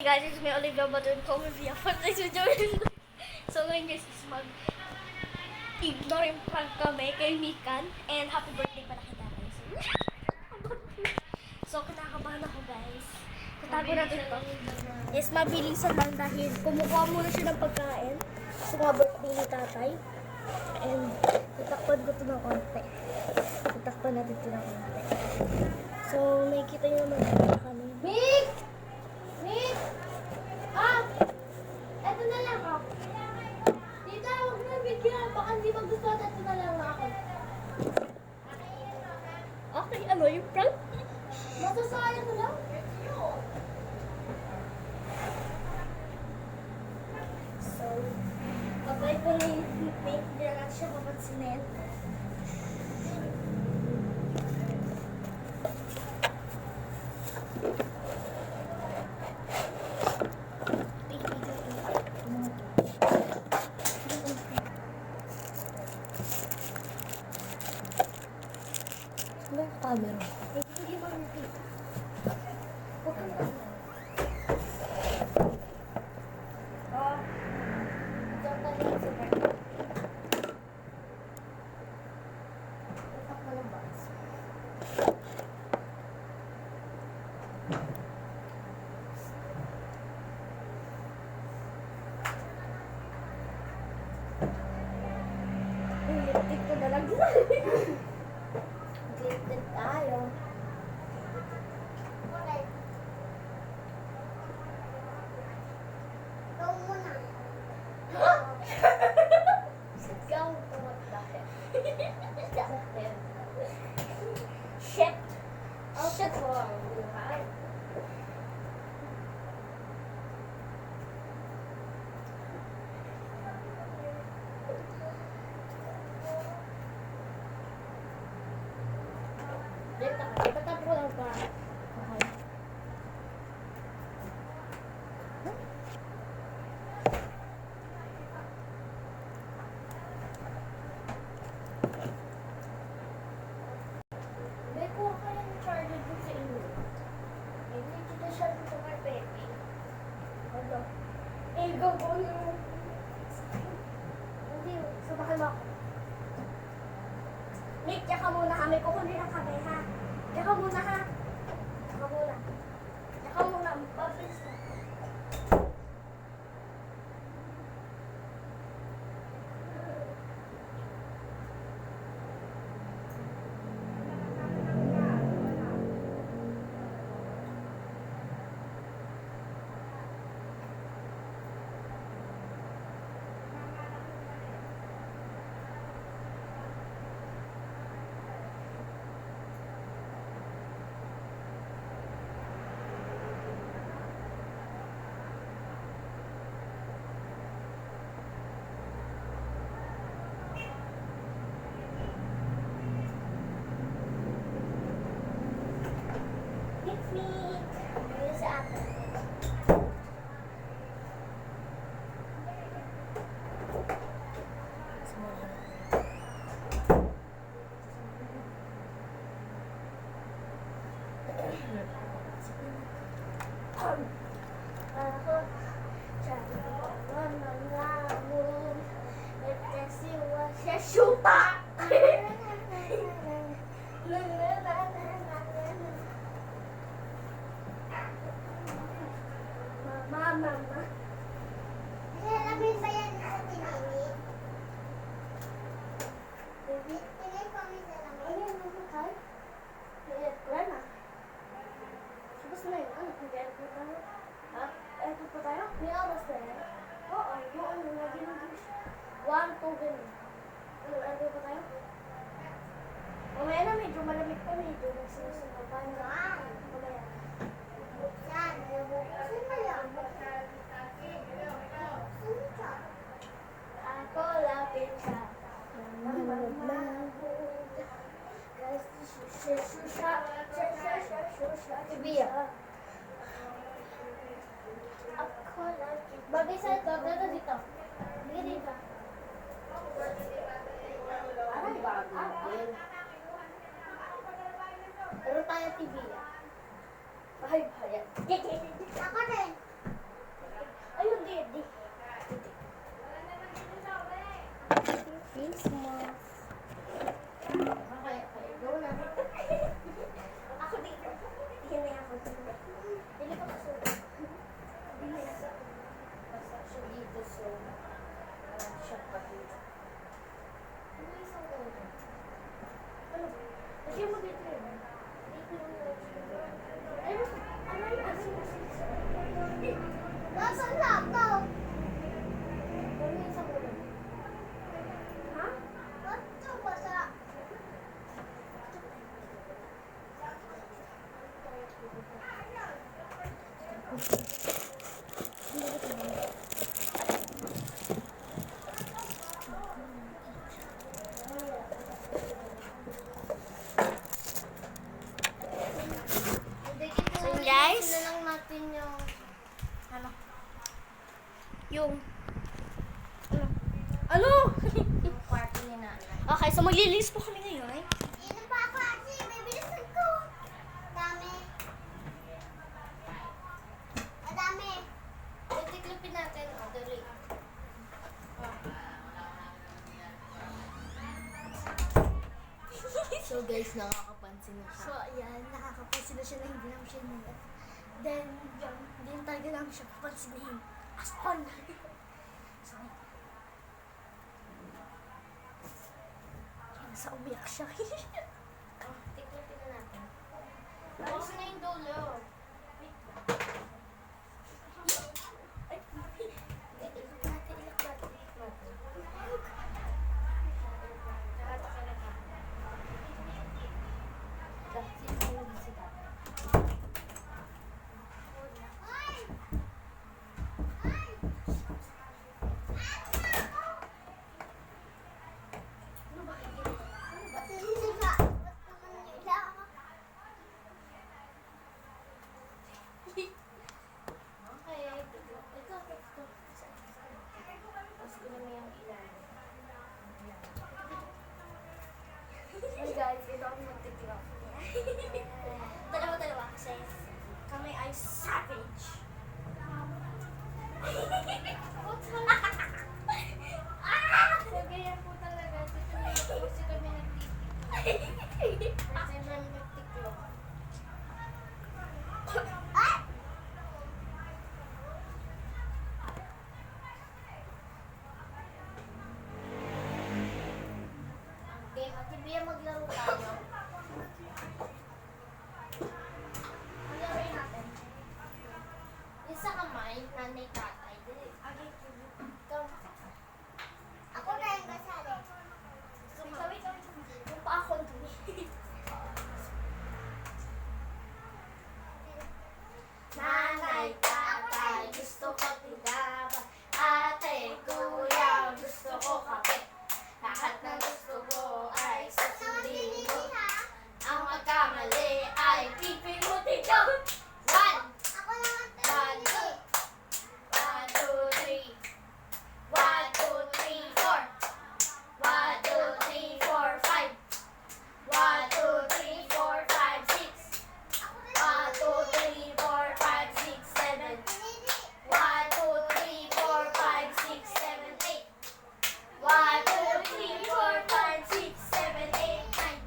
Guys, it's me Olivia Badun ko Olivia for this video. So ngayon guys is ignore yung prank kami kay Mikan and happy birthday pala kita guys. So kinakabahan ako guys. Tatago natin to. Yes, mabilisan lang dahil kumukuha muna siya ng pagkain. Kasi nga birthday ni tatay. And tatakpan ko ito ng konti. Tatakpan natin ito ng konti. So may kita nyo naman kami. Mick! Mick! Ah! Eto na lang ako. Tita, huwag na bigyan. Baka hindi magustuhan. Eto na lang ako. Okay, ano yung prank? Masasayang na lang. So, pag-bye ko na yung Mick. Hindi na natin siya papansinin. Ano yung camera? Hindi mo nakita. Huwag kang camera. Oh. Diyan ka lang sa bar. Itak mo ng box. Lipstick ko na lang. Lipstick tayo. Ikaw muna. Sigaw ko dahil. Shit. Oh, shit po ang buhay. Tatap ko lang pa. Okay. May kuha ka yung charger dun sa inyo. Hindi kita siya dun sa carpete. Ano? Eh, gago yung... Hindi, subakan mo ako. Nick, tsaka muna ha. May kukunin lang kami ha. Tsaka muna ha. Tsaka muna. Tsaka muna. Pabilis na. It's me. Ayun sa akin. Ako sa mga mo. Kasi siya syuta. Mama. Alamin ba yan sa tinini? Tinay ko kami sa lamin. Ano yung namakay? Wala na. Tapos na yun. Ano? Nag-edit pa tayo? Ha? Edit pa tayo? May oras na yan? Oo. Yung ano, lagi na English. 1, 2, ganun. Ano, edit pa tayo? Mamaya na, medyo malamig pa. Medyo nagsinusunod pa. Mamaya. Buksan. Buksan mo yan. Buksan ka. Ako lapit sa Tibiya. Ako lapit. Bagay sa ito. Dito dito. Bigyan dito. Aray, bagay. Pero tayo tibiya. Bahay-bahay. Ako din. yung... Ano? Yung kwarto ni nanay. Okay, so maglilinis po kami ngayon. Yun pa ako kasi, may bilisan ko. Dami. Madami. Tiklopin natin. O, dali. So guys, nakakapansin na siya. So, ayan, nakakapansin na siya na hindi namin siya nila. Then, yun, hindi na talaga namin siya papansinin. As on. So, yun, sa umiyak siya. Oh, tiklopin na natin. Tapos na yung dulo. Ay, Ilok natin, ilok natin, ilok natin. Nakatakalak ka. Sino yung bisita? Ba't nila? Ba't naman nila? Okay, ito. Tapos ko naman yung ilalim. Hey guys, ito ako magtiklop. Dalawa-dalawa kasi kami ay savage. Ganyan po talaga. Dito na po kasi kami nagtitiklo. Kasi kami nagtiklo. Okay, Ate Bia, maglaro tayo. Ang natin. Yung sa kamay, nanay tatay. Dili. Ikaw. Ako na yung kasali. Wait. Yung pa ako ang dumi. Nanay, tatay, gusto ko tinapay. Ate, kuya, gusto ko kape. Lahat ng gusto ko ay susundin mo. Ang magkamali ay pipimutin ko. One, Ako naman. one, two. One, two, three. One, two, three, four. One, two, three, four, five. One, two, three, four, five, six. One, two, three, four, five, six, seven. One, two, three, four, five, six, seven, eight. One, two, three, four, five, six, seven, eight, nine.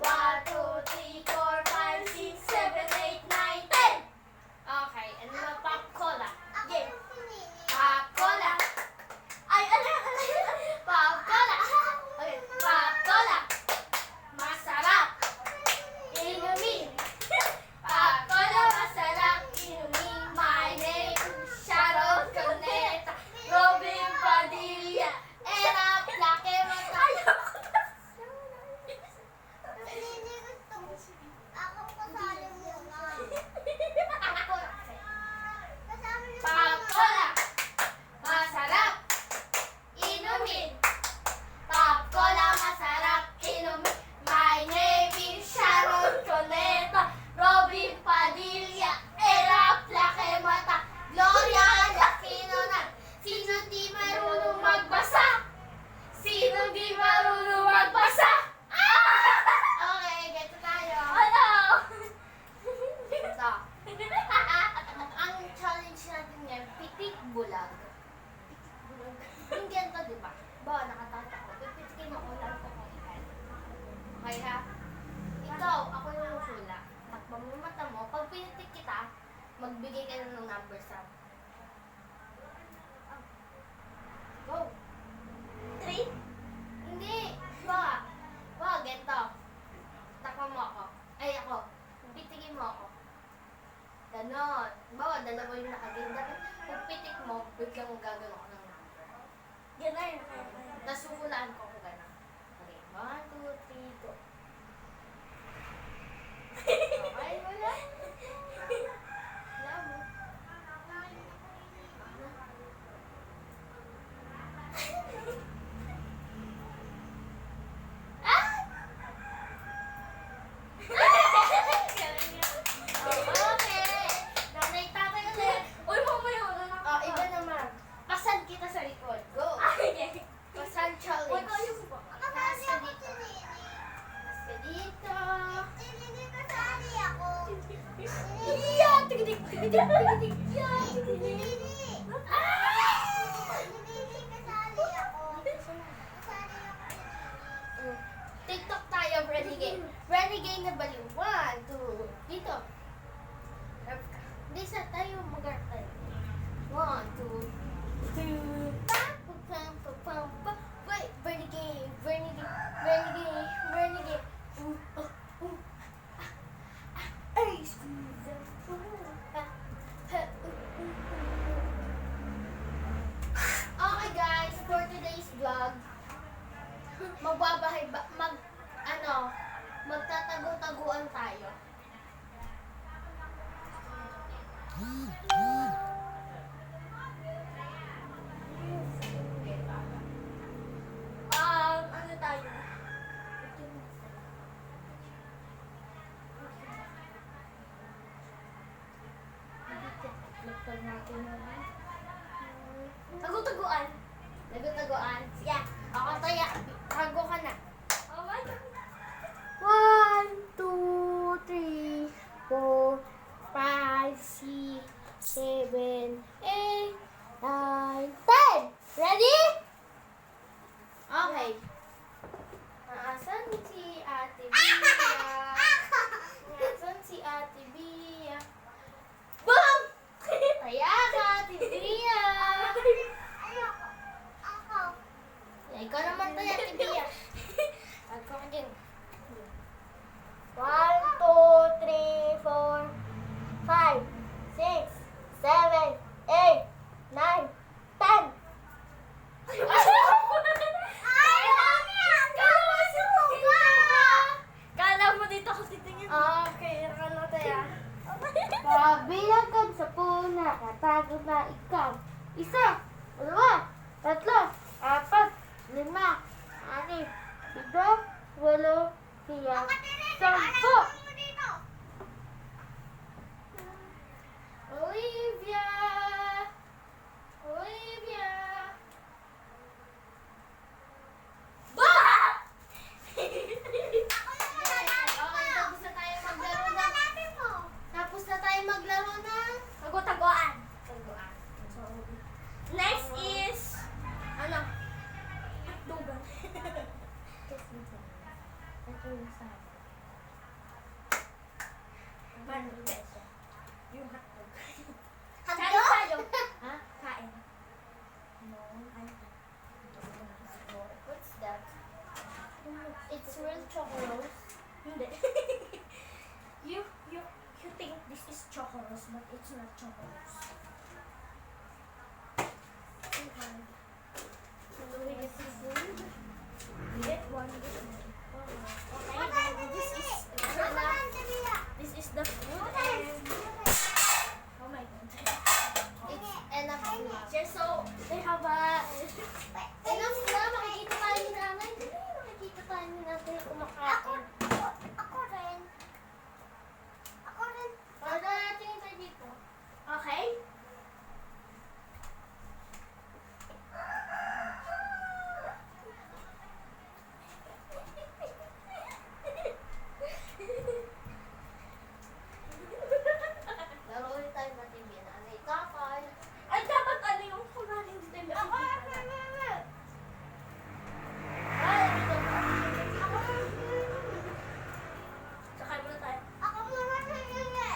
One, two, three, four, five, six, seven, eight, nine, 10. Okay, ano na pop cola? Yeah. Pop cola. Ay, ano? Pop cola. Okay, pop cola. Masarap. Inumin. Pop cola, masarap. Inumin. My name is Sharon Cuneta. Robin Padilla. Era Plaque Mata. Ako kasali muna. Kasama niyo Pop cola. Masarap. Inumin. Pop cola, masarap. Inumin. My name is Sharon Cuneta. Robin Padilla. Era Plaque Mata. Gloria Aquinonan. Sino di marunong magbasa? Sino di marunong magbasa? Okay, geto tayo. Ano? Ito. Ang challenge natin ngayon, pitik bulag. Yung ganito, di ba? Ba, nakatata ko. Pipitikin mo kung lang ko kung ilan. Okay ha? Ikaw, ako yung hula. Takpan mo yung mata mo. Pag pinitik kita, magbigay ka na ng number sa... Go! 3? Hindi! Ba! Ba, ganito. Takpan mo ako. Ay, ako. Pitikin mo ako. Ganon. Bawa, dalawa yung nakagin. Dapat, pag pitik mo, biglang gagano ko ng number. Ganun. Tapos huhulaan ko kung gano'n. Okay, 1, 2, 3, go. Okay, wala. Wala mo. Ah! Okay. Nanay, tatay ulit. Uy, mamaya wala na. Oh, iba naman. Yeah! TikTok tayo, Renegade. Renegade na baliw. 1, 2, dito. Disa tayo, mag-art tayo. 1, 2, 2, wait, Renegade, Renegade, Renegade, Renegade. Ay, squeeze. Okay guys, for today's vlog, magtatago-taguan tayo. Ano tayo? Tago-taguan. Tago-taguan. Yeah. Ako tayo. Tago ka na. Oh my God. 1, 2, 3, 4, 5, 6, 7, 8, 9, 10. Ready? Okay. Naasan si Ate Bia? Naasan si Ate Bia? Boom! Kaya ka, Ate Bia. Ikaw naman tayo, Ate Bia. Ako ka din. 1, 2, 3, 4, 5, 6, 7, 8, 9, 10. Kala mo dito ako titingin. Okay, ano tayo? Pabilang ka sa puna, katago na ikaw. 1, 2, 3, 4, 5, 6, 7, 8, 9, 10. Olivia! Olivia! Bah! Okay, tapos na tayo maglaro ng tago-tagoan. So, next is ano? Hotdogan. Yung hotdog. Kain tayo. Ha? Kain. No, what's that? It's real chocolate. Hindi. you think this is chocolate, but it's not chocolate. Okay. So this is food. Get one. Okay. This is the food and oh my God. It's enough food. So they have a enough na makikita tayo ni nanay. Makikita tayo ni nanay kumakain. Ako rin. Para natin tayo dito. Okay? Laro ulit tayo sa TV na anay tapay. Ay, dapat ano yung kumain hindi tayo makikita. Ay, dito. Sakay muna tayo. Ako muna sa inyo.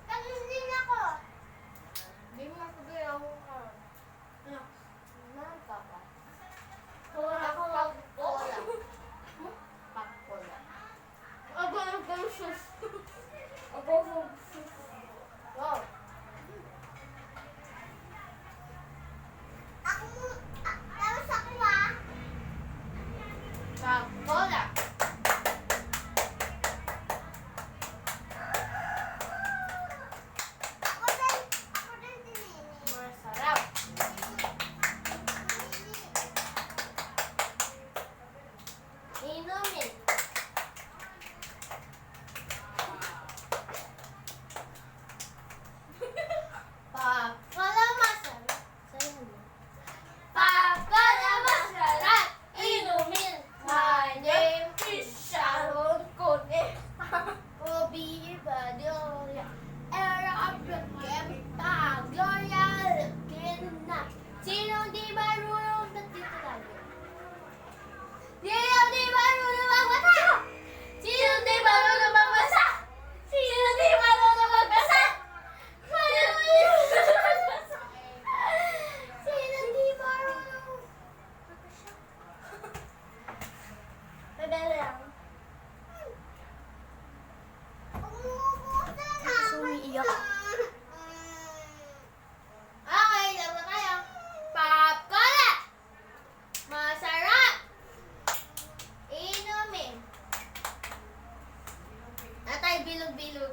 Ganun din ako. Hindi mo mapagay ako ka. Ano? Nagpapa. Wala ko. Wala. Pakpola. Aba, ang sus. Aba, wow. Tapos ako ah. Pakpola. Ako din tinini. Masarap. Inumin.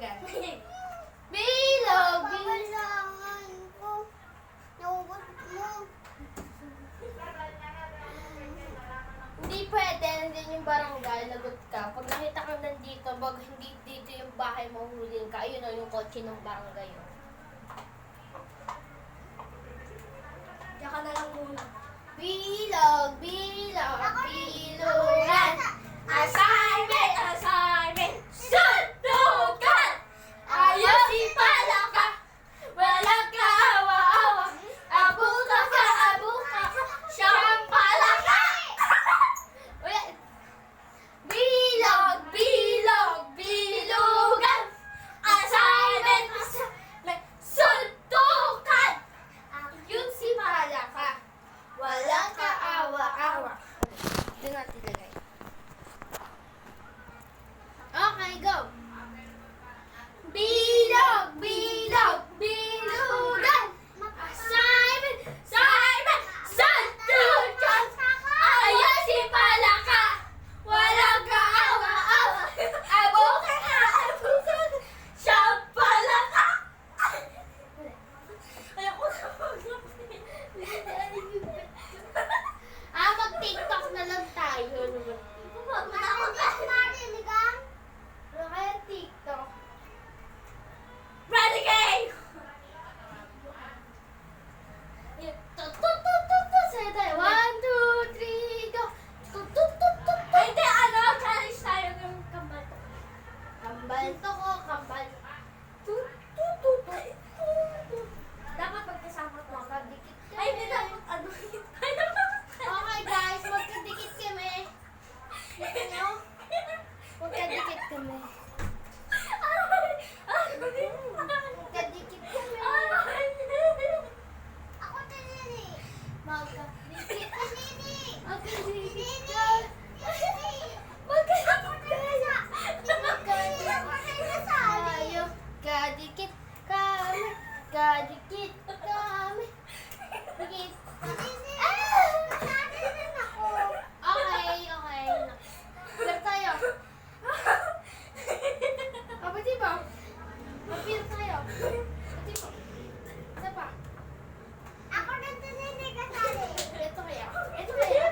bilugan. Bilog, bilog. Kailangan ko. Naugot mo. Hindi pwede, nandyan yung barangay, lagot ka. Pag nakita ka nandito, bag hindi dito yung bahay, mahuhuling ka. Ayun o, yung kotse ng barangay. Oh. Diyan ka na lang muna. Bilog, bilog, bilugan. Assignment, assignment, suntukan. Ayusin pala ka, walang kaawa-awa. Abuka ka, siyang pala ka. Ulit. Bilog, bilog, bilugan. Assignment, assignment, suntukan. Ayusin pala ka, walang kaawa-awa. Doon natin lagay. Okay, go. Bilog, bilog, bilugan. Assignment, assignment, suntukan. Ayusin pala ka, walang kaawa-awa. Abuka ka, siyang pala ka. Ayoko na mag-TikTok na lang tayo. Marinig ang Ano kaya TikTok? Ready, game! Say that. 1, 2, 3, go! Hindi, ano? Challenge tayo ng kambal to. Kambal to ko, kambal. Dapat magkasama to. Magkadikit kami. Ay, hindi dapat ano. Okay guys, magkadikit kami. Gusto nyo? Magkadikit kami. Magkadikit kami. ako tinini. Magkadikit. Tinini. Magkadikit. Tinini. Kadikit kami, kadikit kami. Dikit. Okay, okay. Left tayo. Pati ba? Mapil tayo. Pati ba? Isa pa. Ako na tinini kasali. Ito kaya. Ito kaya.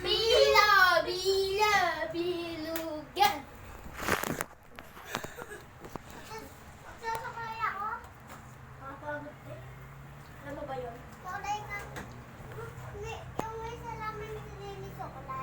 Bila, bila, bilugan. Sasakay ako. Nakapagod eh. Alam mo ba yun? Kulay ka. Yung may salamin tinini chocolate.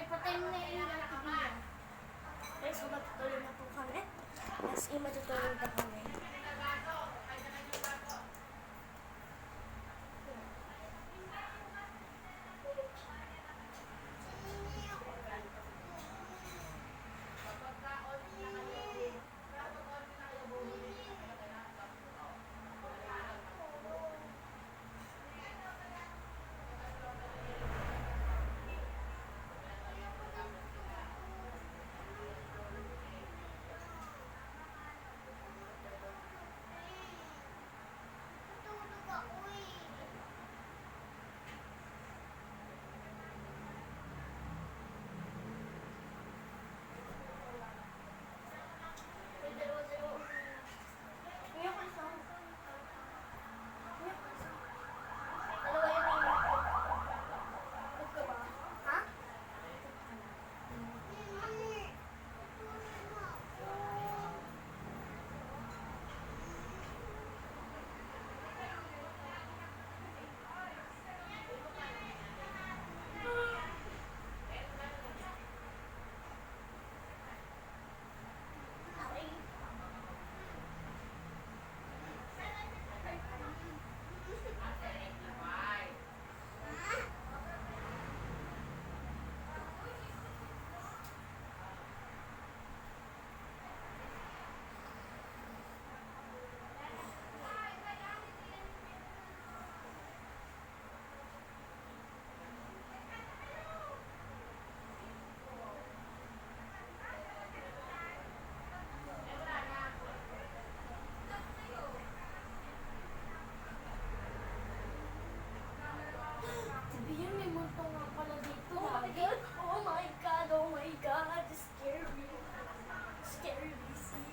Ay, patay mo na yung ilaw. Okay, so matutuloy na po kami. As in, matutuloy na kami. Tutulog ako eh. May dalawa-dalawa. Umiyak ka isa. Umiyak ka isa. Dalawa yun ang umiyak ko. Huwag ka ba? Ha? Sabihin, may multo nga pala dito. Oh my God! Oh my God! Oh my God! Scary! Scary, busy.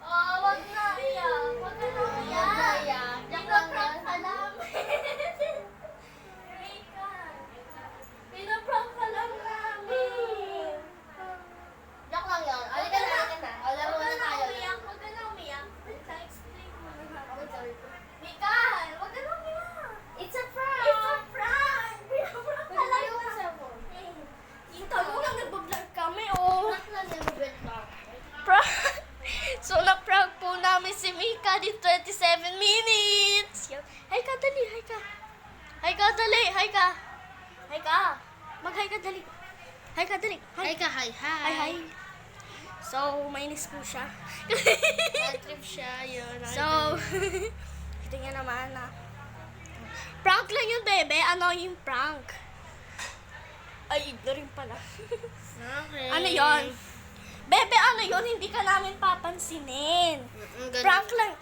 Oh, wag na iyak. Wag ka na iyak. Pinaprank ka namin. Rika. Pinaprank ka lang namin. Joke lang yun. Alika na, alika na. O, laro Wag na ka na tayo. umiyak. Wag ka na umiyak. Explain mo na. Okay, sorry. Mikael, wag ka na umiyak. It's a prank! It's a prank! Pinaprank ka lang Yung namin. cellphone. Kita mo lang nagbablog kami, oh. Prank lang yung wait lang. Prank! So, na-prank po namin si Mika di 27 minutes. Yan. Hi ka, dali. Hi ka. Hi ka, dali. Hi ka. Hi ka. Mag-hi ka, dali. Hi ka, dali. Hi ka, hi, hi. Hi, hi. So, mainis po siya. Bad trip siya, yun. So, ito nga naman na. Prank lang yun, bebe. Ano yung prank? Ay, igno rin pala. Okay. Ano yon? Bebe, ano yun? Hindi ka namin papansinin. Prank lang.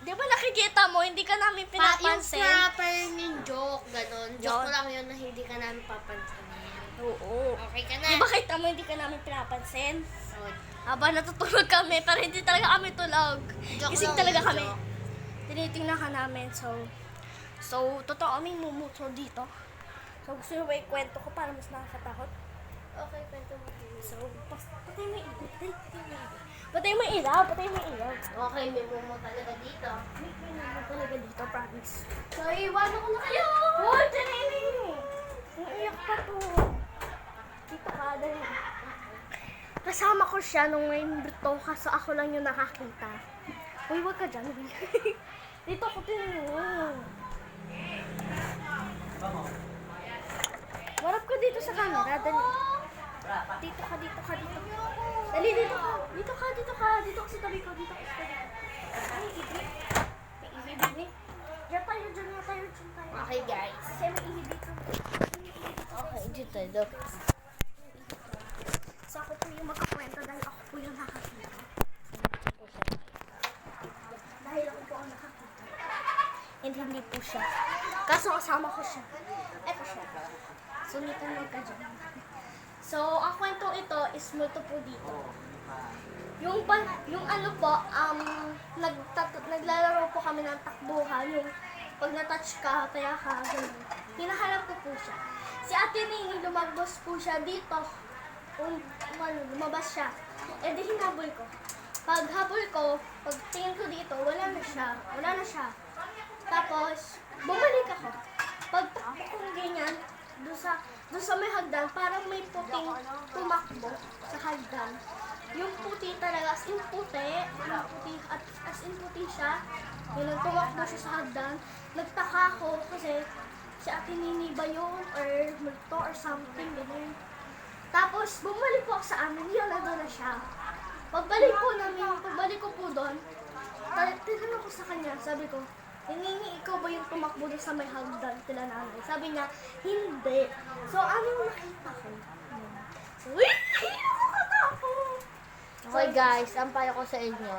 Di ba nakikita mo, hindi ka namin Yung pinapansin? proper yung joke, ganon. Joke Yun. lang yun na hindi ka namin papansinin. Oo. Okay ka na. Di ba kita mo, hindi ka namin pinapansin? Oh, Aba, natutulog kami, pero hindi talaga kami tulog. Joke Gising lang talaga yun, kami. joke. Tinitingnan ka namin, so, totoo may mumuto dito. So, gusto nyo ba ikwento ko para mas nakakatakot? Okay, kwento mo. So, patay mo yung ilaw. Patay mo yung ilaw. Patay mo yung ilaw. Okay, may mumo talaga dito. May mo talaga dito, promise. So, iwanan ko na kayo! Hoy, Janine! Naiyak pa to. Dito ka, dali. Kasama ko siya nung ngayon dito, kaso ako lang yung nakakita. Uy, wag ka dyan, Will. Dito ako din mo. Warap ka dito sa camera, dali. Dito ka, dito ka, dito. Dali, dito ka. Dito ka, dito ka. Dito ka sa tabi ko, dito ka sa tabi ko. Ay, ibig. May ihib ni. Diyan tayo, dyan tayo. Okay, guys. Kasi may ihib dito. Okay, dito, look. So ako po yung magkakwento dahil ako po yung nakakita. Dahil ako po ang nakakita. And hindi po siya. Kaso kasama ko siya. Eto siya. So nito ka dyan. So ang kwentong ito is multo po dito. Yung ano po, naglalaro po kami ng takbuhan. pag na-touch ka, kaya ka, gano'n. Hinahanap ko po siya. Si Ate Nini, lumabas po siya dito. Lumabas siya. Eh di hinabol ko. Pag habol ko, pag tingin ko dito, wala na siya. Wala na siya. Tapos, bumalik ako. Pag takbo kong ganyan, doon sa may hagdan, parang may puting tumakbo sa hagdan. Yung puti talaga, as in puti, yung puti, at as in puti siya. Yun, tumakbo siya sa hagdan. Nagtaka ako kasi si Ate Nini ba yun? Or multo or something, gano'n. Tapos, bumalik po ako sa amin, yun, nandun na siya. Pagbalik ko po doon, tinanong ko sa kanya, sabi ko, Nini, ikaw ba yung tumakbo doon sa may hagdan tila nanay? Sabi niya, hindi. So, ano yung nakita ko? So, Okay guys, ang payo ko sa inyo.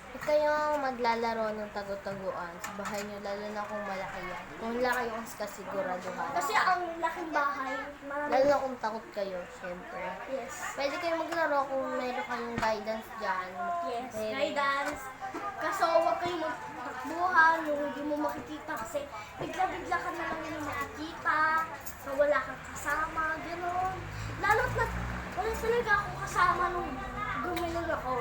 Huwag kayong maglalaro ng tago-taguan sa bahay nyo, lalo na kung malaki yan. Kung laki yung kasiguraduhan. kasi ang laking bahay, Lalo marami. na kung takot kayo, syempre. Yes. Pwede kayong maglaro kung mayroon kayong guidance dyan. Yes, Maybe. guidance. Kaso huwag kayong magtakbuhan, yung hindi mo makikita kasi bigla-bigla ka na lang yung makikita, na wala kang kasama, gano'n. Lalo't na, wala talaga akong kasama nung gumilang ako.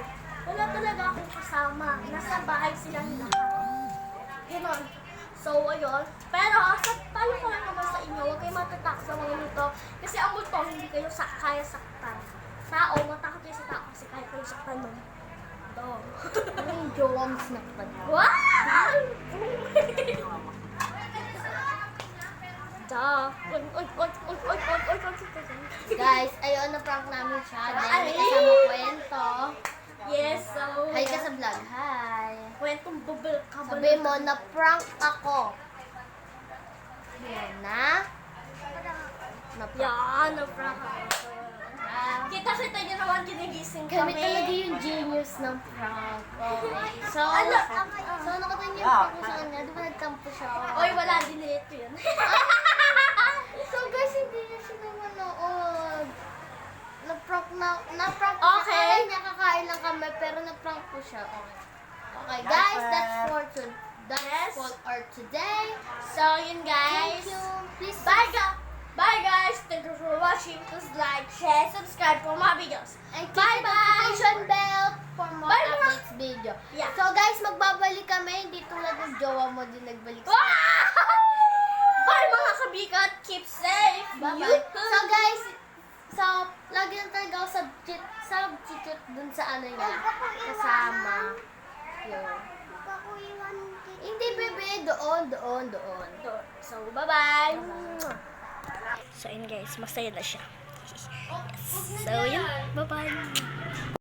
Wala talaga akong kasama. Nasa bahay silang lahat. Gano'n. So, ayun. Pero, paano ko lang naman sa inyo, huwag kayong matatak sa mga nito. Kasi ang multo, hindi kayo kaya saktan. Tao, matakot kayo sa tao kasi kaya kayo saktan nun. Ito. Ano yung jowang snakpan? Wow! Da. Guys, ayun na prank namin siya. Dahil may Ay! kasama kwento. Yes, so... Hi ka sa vlog. Hi. Kwentong bubble ka ba? Sabi mo na prank ako. Yan na. Na prank. Yan, na-prank ako. Kita-kita niyo naman ginigising Kami kami. talaga yung genius ng prank. Okay. So, Ano? nakatayin niyo ako sa kanya. Di ba nagtampo siya? Oy, wala, dinelete ko yun. So guys, hindi niya siya manood. Na-prank ko Okay. siya. Kaya niya kakain lang kami, pero na-prank ko siya. Okay guys, that's for Yes. our today. So, yun guys. Thank you. Please Bye guys. Thank you for watching. Please like, share, subscribe for more videos. and click Bye, the bye. notification bell for more Bye, mga- updates video. Yeah. So guys, magbabalik kami. Hindi tulad ng jowa mo din nagbalik sa Bye mga kabigat. Keep safe. Bye-bye. So guys, lagi lang talaga ako substitute dun sa ano niya. Kasama. Yun. Magkakuiwan din. Hindi bebe, doon. So, bye-bye. So, yun guys. Masaya na siya. So, yun. Bye-bye.